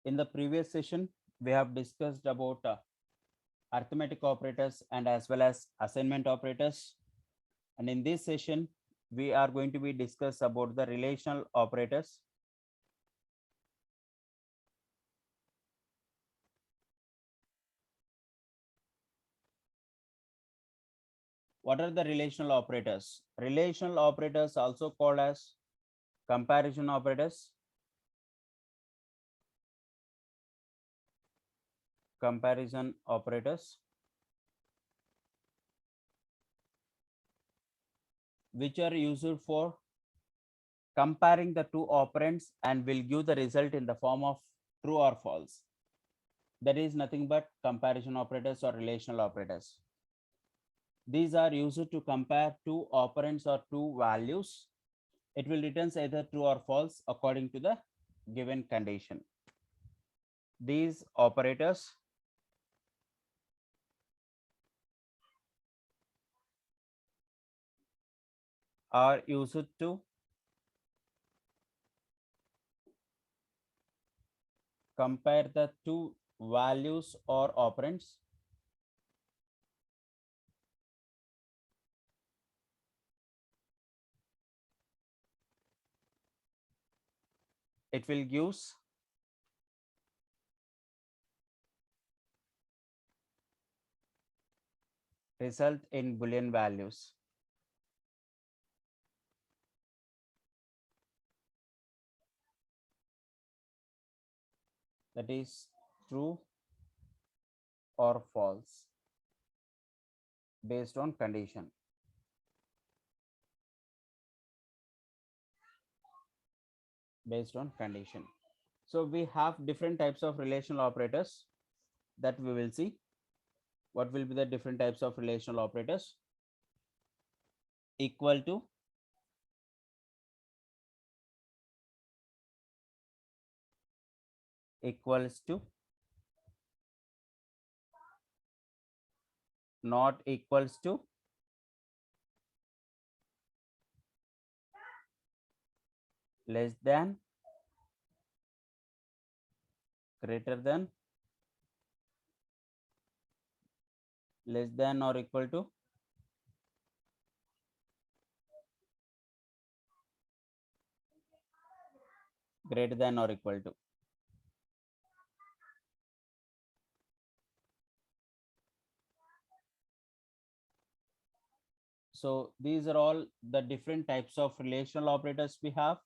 In the previous session, we have discussed about arithmetic operators and as well as assignment operators. And in this session, we are going to be discuss about the relational operators. What are the relational operators? Relational operators also called as comparison operators, comparison operators, which are used for comparing the two operands and will give the result in the form of true or false. That is nothing but comparison operators or relational operators. These are used to compare two operands or two values. It will return either true or false according to the given condition. These operators are used to compare the two values or operands it will gives result in Boolean values. That is true or false based on condition. Based on condition. So we have different types of relational operators that we will see. What will be the different types of relational operators? Equal to, equals to, not equals to, less than, greater than, less than or equal to, greater than or equal to. So these are all the different types of relational operators we have.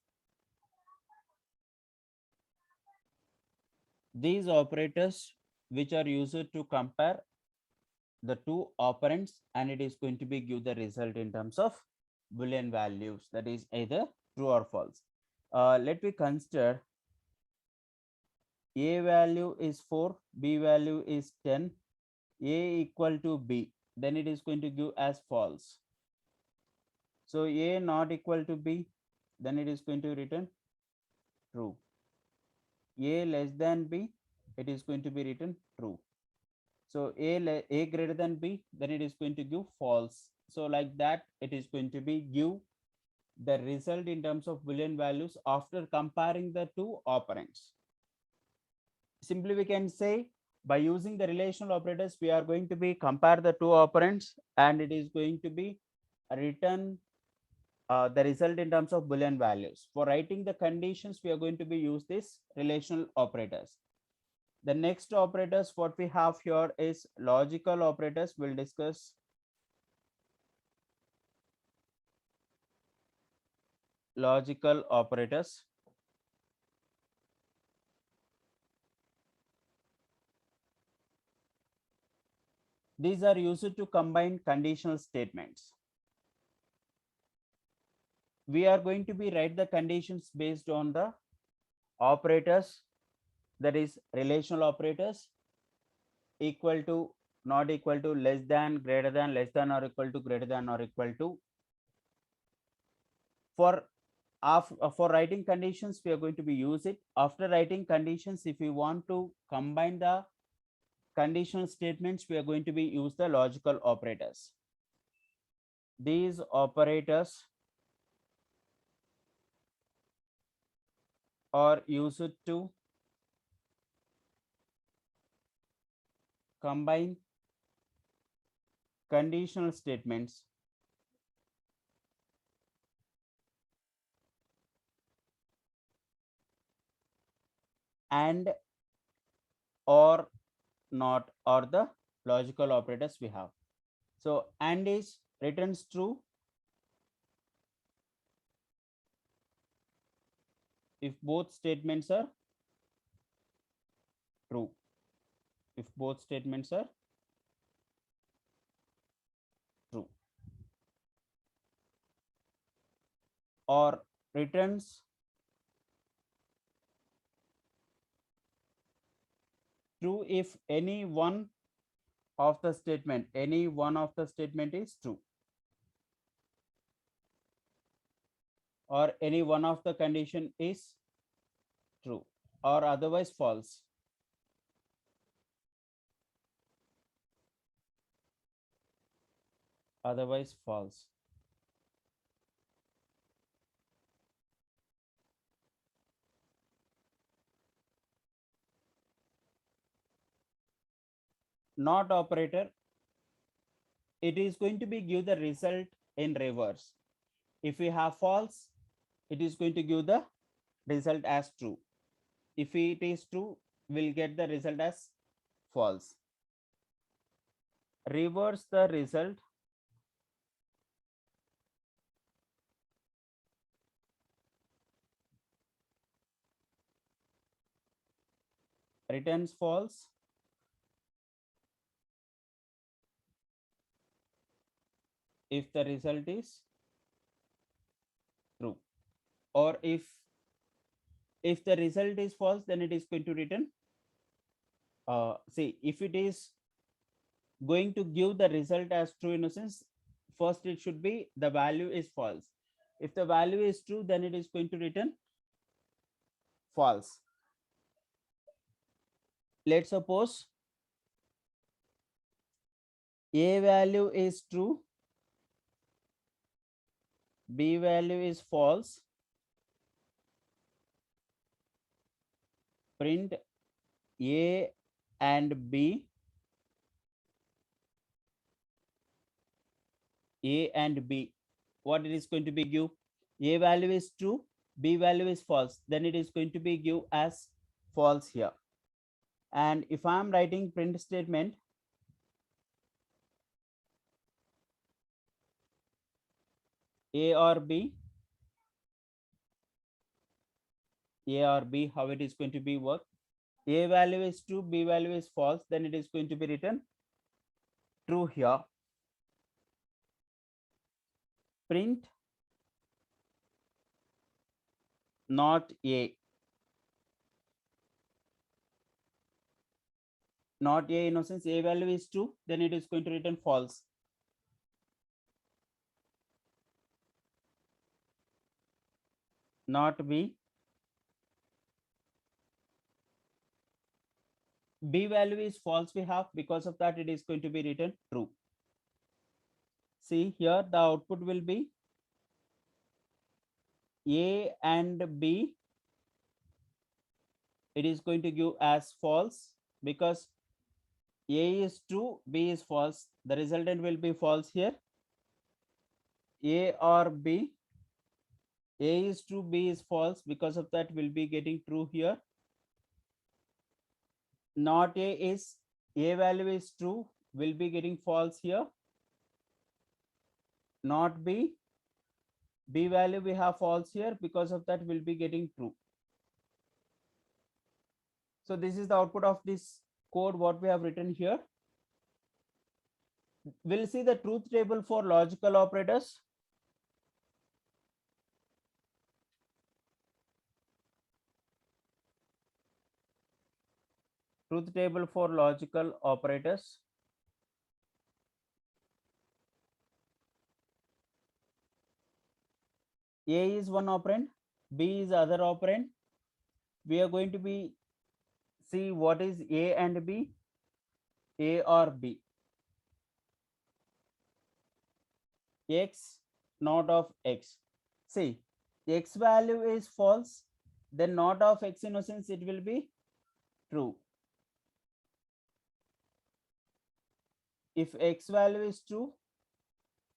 These operators which are used to compare the two operands and it is going to be give the result in terms of Boolean values, that is either true or false. Let me consider a value is 4, b value is 10, a equal to b, then it is going to give as false. So a not equal to b, then it is going to return true. A less than b, it is going to be written true. So a greater than b, then it is going to give false. So like that, it is going to be give the result in terms of Boolean values after comparing the two operands. Simply we can say by using the relational operators, we are going to be compare the two operands and it is going to be return the result in terms of Boolean values. For writing the conditions, we are going to be use this relational operators. The next operators what we have here is logical operators. We'll discuss logical operators. These are used to combine conditional statements. We are going to be write the conditions based on the operators, that is relational operators, equal to, not equal to, less than, greater than, less than or equal to, greater than or equal to. For writing conditions, we are going to be use it. After writing conditions, if we want to combine the conditional statements, we are going to be use the logical operators. These operators are used to combine conditional statements and or not or the logical operators we have. So and is returns true if both statements are true. If both statements are true, or returns true if any one of the statement is true, or any one of the condition is true, or otherwise false. Otherwise false. Not operator, it is going to be give the result in reverse. If we have false, it is going to give the result as true. If it is true, we'll get the result as false. Reverse the result returns false if the result is true, or if the result is false, then it is going to return see, if it is going to give the result as true, in a sense, first it should be the value is false. If the value is true, then it is going to return false. Let's suppose a value is true, b value is false, print a and b, a and b. What it is going to be give? A value is true, b value is false, then it is going to be give as false here. And if I am writing print statement, a or b, how it is going to be work? A value is true, b value is false, then it is going to be written true here. Print not a, not a, in a sense a value is true, then it is going to return false. Not b, b value is false we have, because of that it is going to be written true. See here, the output will be a and b, it is going to give as false, because a is true, b is false, the resultant will be false here. A or b, a is true, b is false, because of that will be getting true here. Not a is, a value is true, will be getting false here. Not b, b value we have false here, because of that will be getting true. So this is the output of this code what we have written here. We'll see the truth table for logical operators. Truth table for logical operators. A is one operand, B is other operand. We are going to be see what is A and B, A or B. X not of X. See, X value is false, then not of X, in a sense it will be true. If x value is true,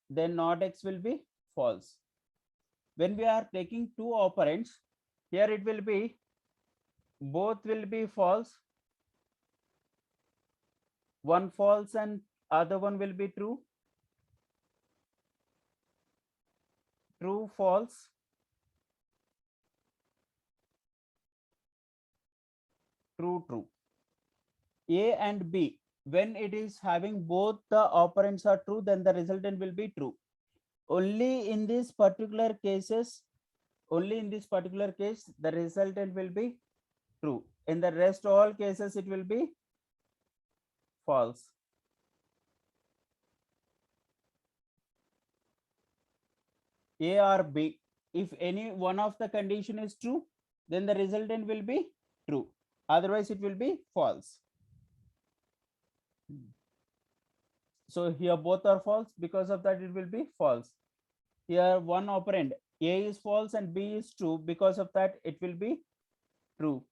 then not x will be false. When we are taking two operands, here it will be both will be false, one false and other one will be true, true false, true true. A and B, when it is having both the operands are true, then the resultant will be true. Only in this particular cases, only in this particular case, the resultant will be true. In the rest all cases, it will be false. A or B, if any one of the condition is true, then the resultant will be true. Otherwise, it will be false. So here both are false. Because of that, it will be false. Here one operand A is false and B is true. Because of that, it will be true.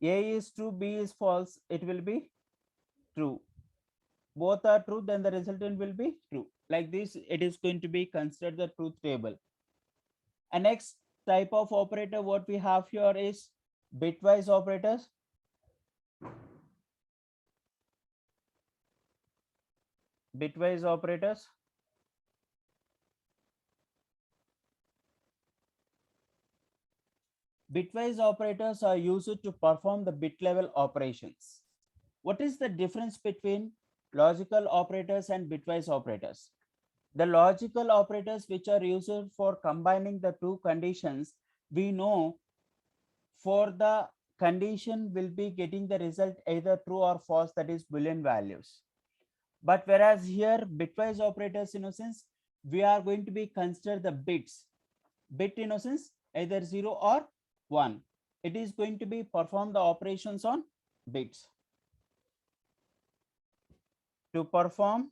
A is true, B is false, it will be true. Both are true, then the resultant will be true. Like this, it is going to be considered the truth table. And next type of operator what we have here is bitwise operators. Bitwise operators. Bitwise operators are used to perform the bit level operations. What is the difference between logical operators and bitwise operators? The logical operators which are used for combining the two conditions, we know for the condition will be getting the result either true or false, that is Boolean values. But whereas here bitwise operators, in a sense, we are going to be consider the bits. Bit, in a sense, either 0 or 1. It is going to be perform the operations on bits. To perform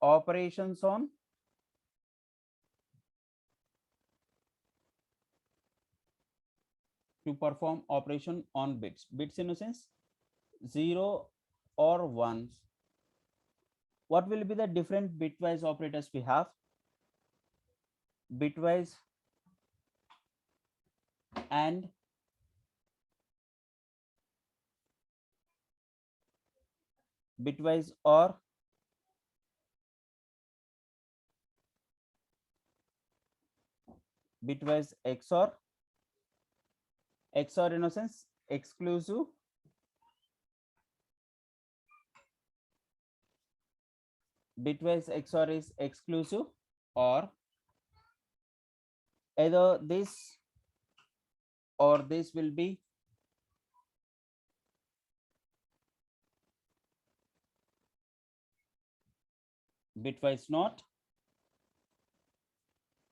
operations on operation on bits. Bits, in a sense, 0 or 1. What will be the different bitwise operators we have? Bitwise and bitwise or bitwise XOR. XOR, in a sense, exclusive. Bitwise XOR is exclusive, or either this or this will be bitwise not.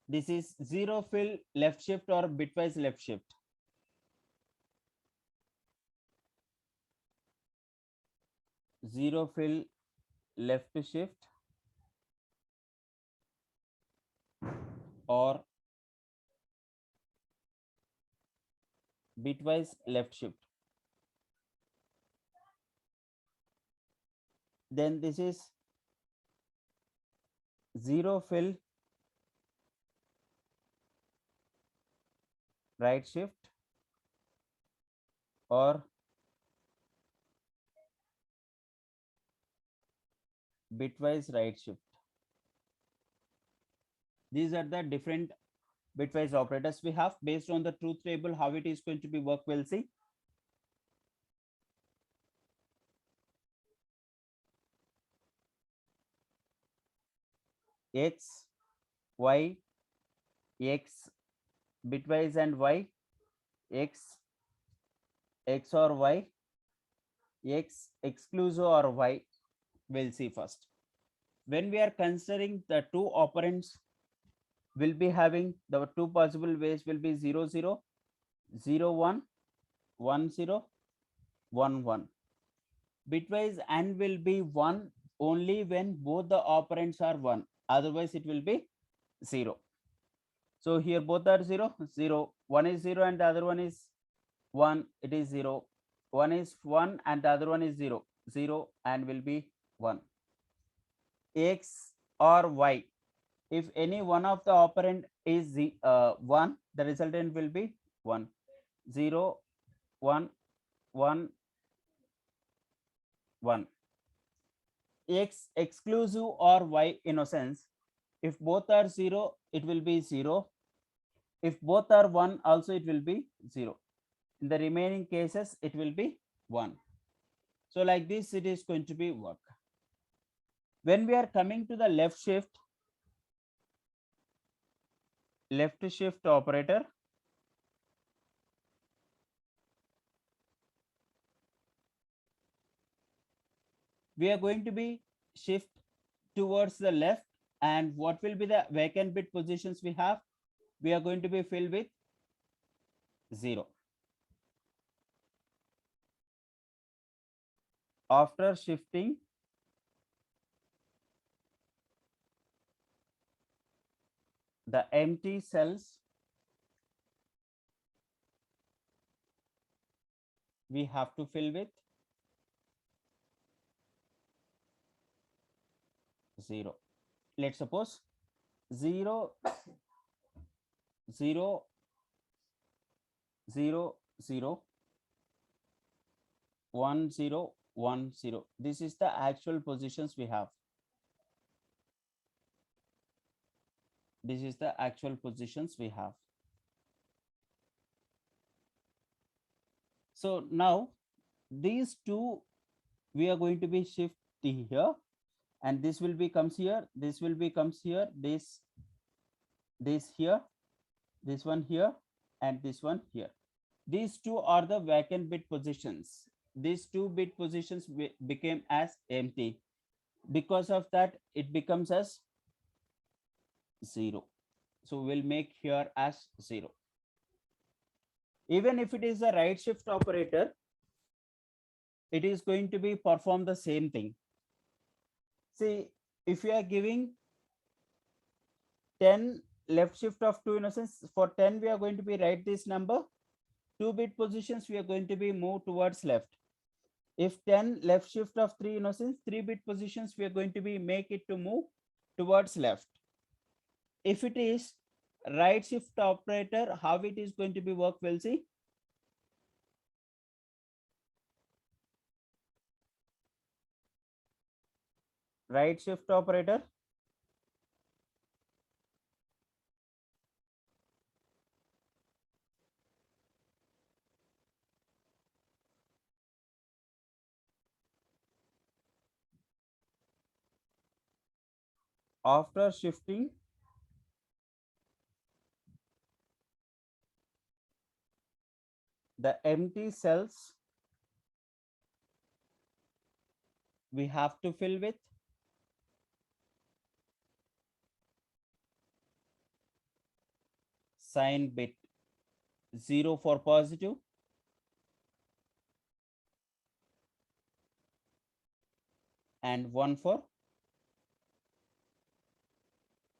This is zero fill left shift or bitwise left shift. Zero fill left shift or bitwise left shift. Then this is zero fill right shift or bitwise right shift. These are the different bitwise operators we have. Based on the truth table, how it is going to be work, we'll see. X, Y, X bitwise and Y, X, X or Y, X exclusive or Y, we'll see first. When we are considering the two operands, will be having the two possible ways will be 0 0, 0 1, 1 0, 1 1. Bitwise and will be 1 only when both the operands are 1. Otherwise, it will be 0. So here both are 0, 0. One is 0 and the other one is 1. It is 0. One is 1 and the other one is 0. 0 and will be 1. X or Y. If any one of the operand is 1, the resultant will be 1. 0, 1, 1, 1. X exclusive or Y innocence. If both are 0, it will be 0. If both are 1, also it will be 0. In the remaining cases, it will be 1. So like this, it is going to be work. When we are coming to the left shift operator, we are going to be shift towards the left, and what will be the vacant bit positions we have? We are going to be filled with 0. After shifting the empty cells, we have to fill with 0. Let's suppose 0, 0, 0, 0, 1, 0, 1, 0. This is the actual positions we have. This is the actual positions we have. So now these two we are going to be shifting here, and this will be comes here, this will be comes here, this here, this one here, and this one here. These two are the vacant bit positions. These two bit positions became as empty. Because of that, it becomes as 0. So we'll make here as 0. Even if it is a right shift operator, it is going to be perform the same thing. See, if you are giving 10 left shift of 2 innocence, for 10 we are going to be write this number, 2 bit positions we are going to be move towards left. If 10 left shift of 3 innocence, 3 bit positions we are going to be make it to move towards left. If it is right shift operator, how it is going to be work, we'll see. Right shift operator, after shifting the empty cells, we have to fill with sign bit. 0 for positive, and 1 for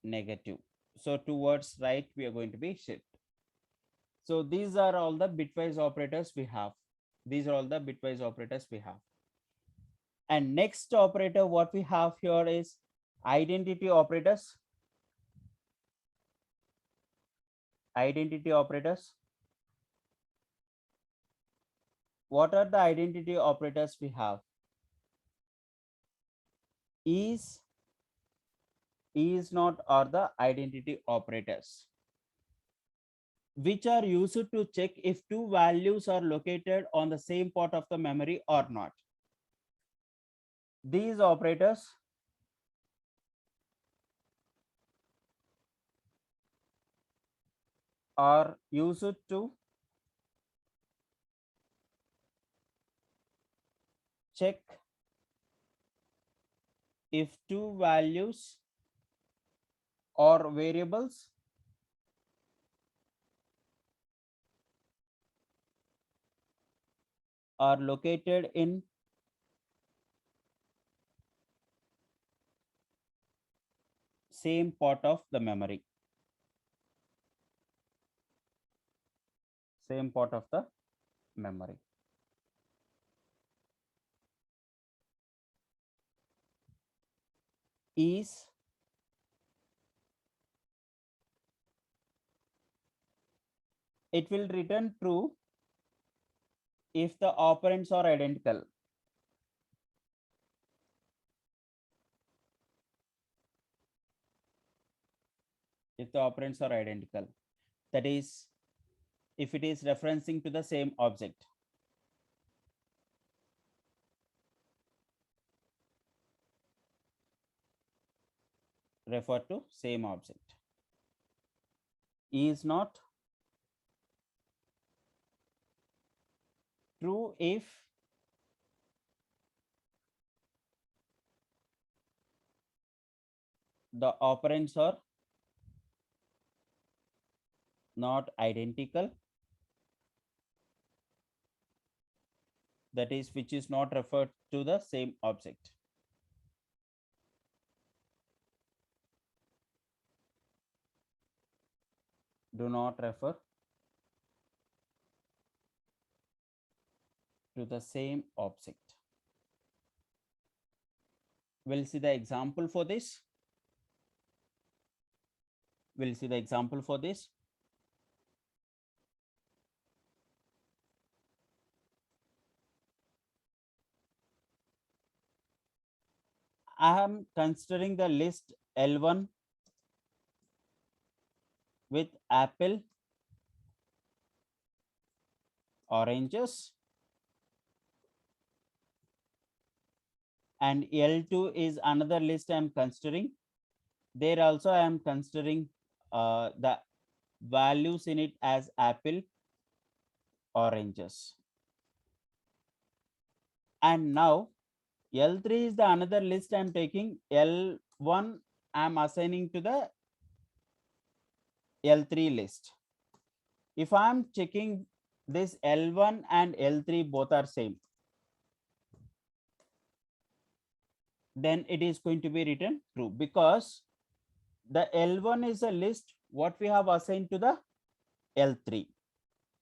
negative. So towards right we are going to be shift. So these are all the bitwise operators we have. These are all the bitwise operators we have. And next operator what we have here is identity operators. Identity operators. What are the identity operators we have? Is not are the identity operators which are used to check if two values are located on the same part of the memory or not. These operators are used to check if two values or variables are located in same part of the memory. Same part of the memory. is it will return true if the operands are identical. If the operands are identical, that is, if it is referencing to the same object. Refer to same object. Is not true if the operands are not identical, that is, which is not referred to the same object. Do not refer to the same object. We'll see the example for this. We'll see the example for this. I am considering the list L1 with apple, oranges, and L2 is another list I'm considering. There also I am considering the values in it as apple, oranges. And now L3 is the another list I'm taking. L1 I'm assigning to the L3 list. If I'm checking this L1 and L3 both are same, then it is going to be written true, because the L1 is a list what we have assigned to the L3.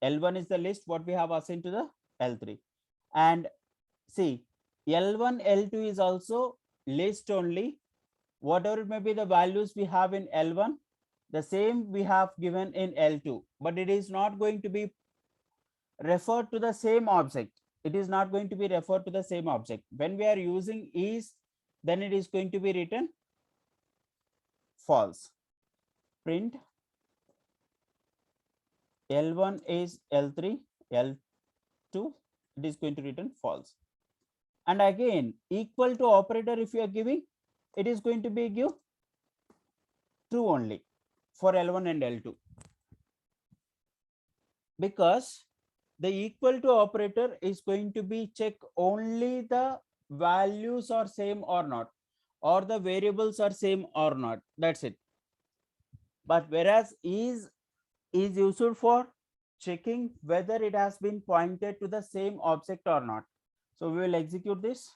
L1 is the list what we have assigned to the L3. And see, L1, L2 is also list only. Whatever may be the values we have in L1, the same we have given in L2, but it is not going to be referred to the same object. It is not going to be referred to the same object. When we are using is, then it is going to be written false. Print L1 is L3, L2, it is going to return false. And again, equal to operator, if you are giving, it is going to be give true only for L1 and L2, because the equal to operator is going to be check only the values are same or not, or the variables are same or not, that's it. But whereas is used for checking whether it has been pointed to the same object or not. So we will execute this.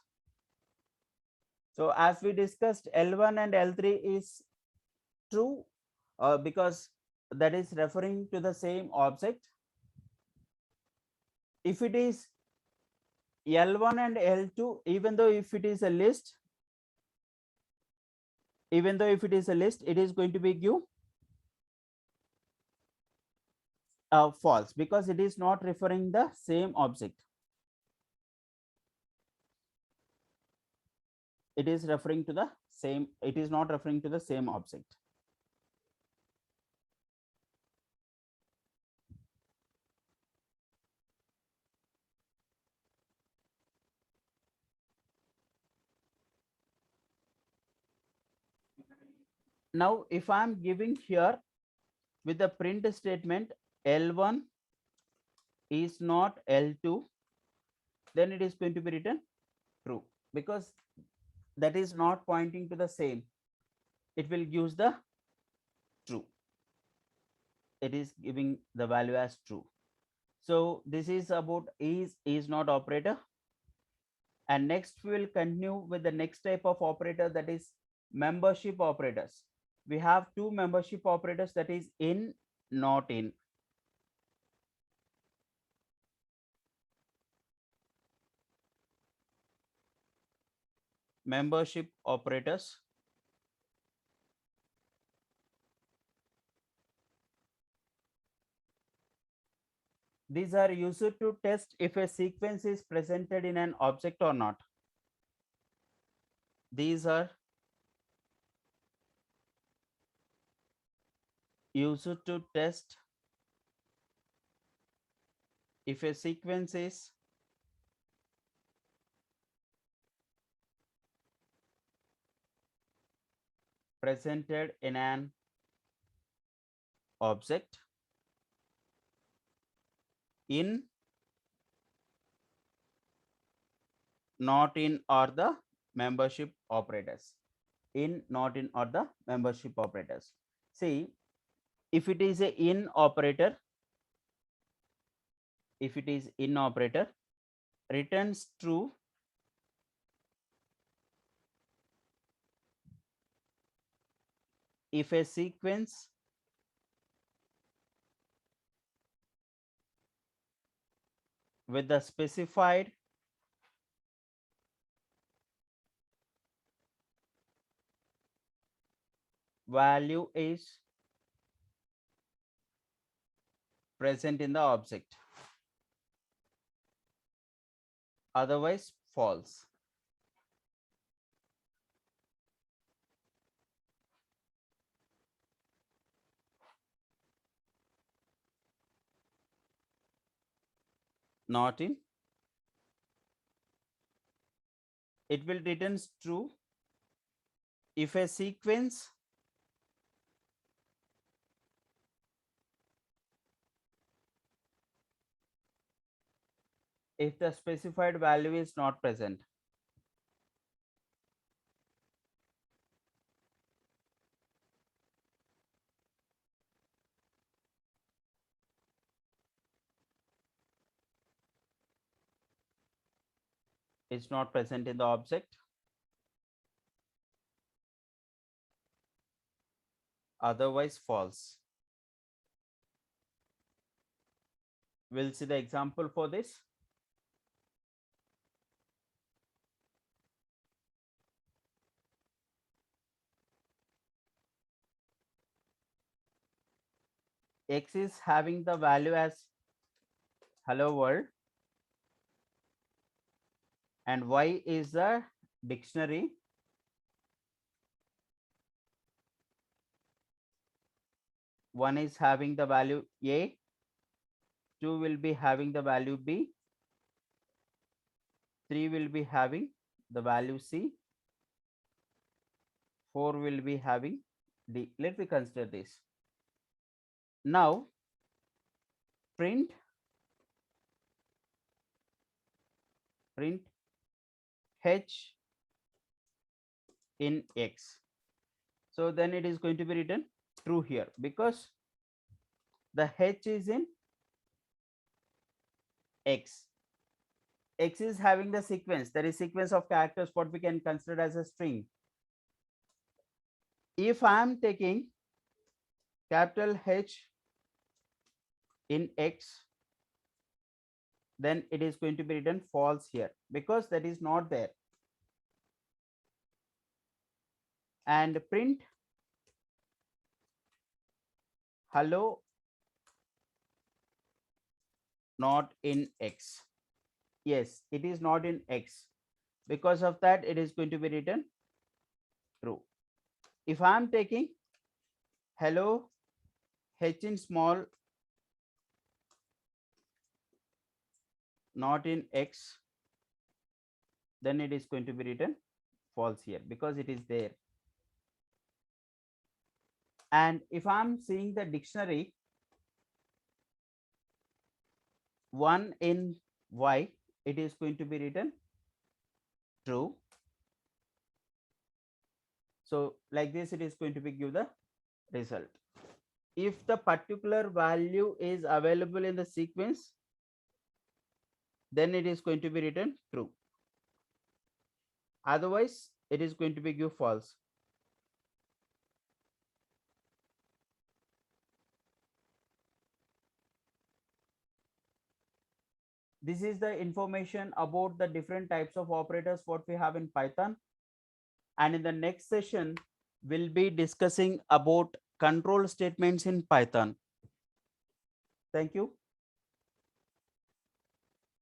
So as we discussed, L1 and L3 is true because that is referring to the same object. If it is L1 and L2, even though if it is a list, it is going to be give false, because it is not referring the same object. It is referring to the same, it is not referring to the same object. Now, if I'm giving here with the print statement L1 is not L2, then it is going to be written true, because that is not pointing to the same. It will use the true. It is giving the value as true. So this is about is not operator. And next we will continue with the next type of operator, that is membership operators. We have two membership operators, that is in, not in. Membership operators. These are used to test if a sequence is presented in an object or not. These are used to test if a sequence is presented in an object, in, not in, or the membership operators. In, not in, or the membership operators. See, if it is a in operator, if it is in operator, returns true if a sequence with the specified value is present in the object, otherwise false. Not in, it will return true if a sequence if the specified value is not present. It's not present in the object, otherwise false. We'll see the example for this. X is having the value as hello world and Y is the dictionary. One is having the value A, two will be having the value B, three will be having the value C, four will be having D. Let me consider this. Now print H in X. So then it is going to be written true here because the H is in X. X is having the sequence, there is sequence of characters what we can consider as a string. If I am taking capital H in X, then it is going to be written false here because that is not there. And print hello not in X. Yes, it is not in X. Because of that, it is going to be written true. If I am taking hello H in small not in X, then it is going to be written false here because it is there. And if I'm seeing the dictionary 1 in Y, it is going to be written true. So like this, it is going to be give the result. If the particular value is available in the sequence, then it is going to be written true. Otherwise, it is going to be give false. This is the information about the different types of operators what we have in Python. And in the next session, we'll be discussing about control statements in Python. Thank you.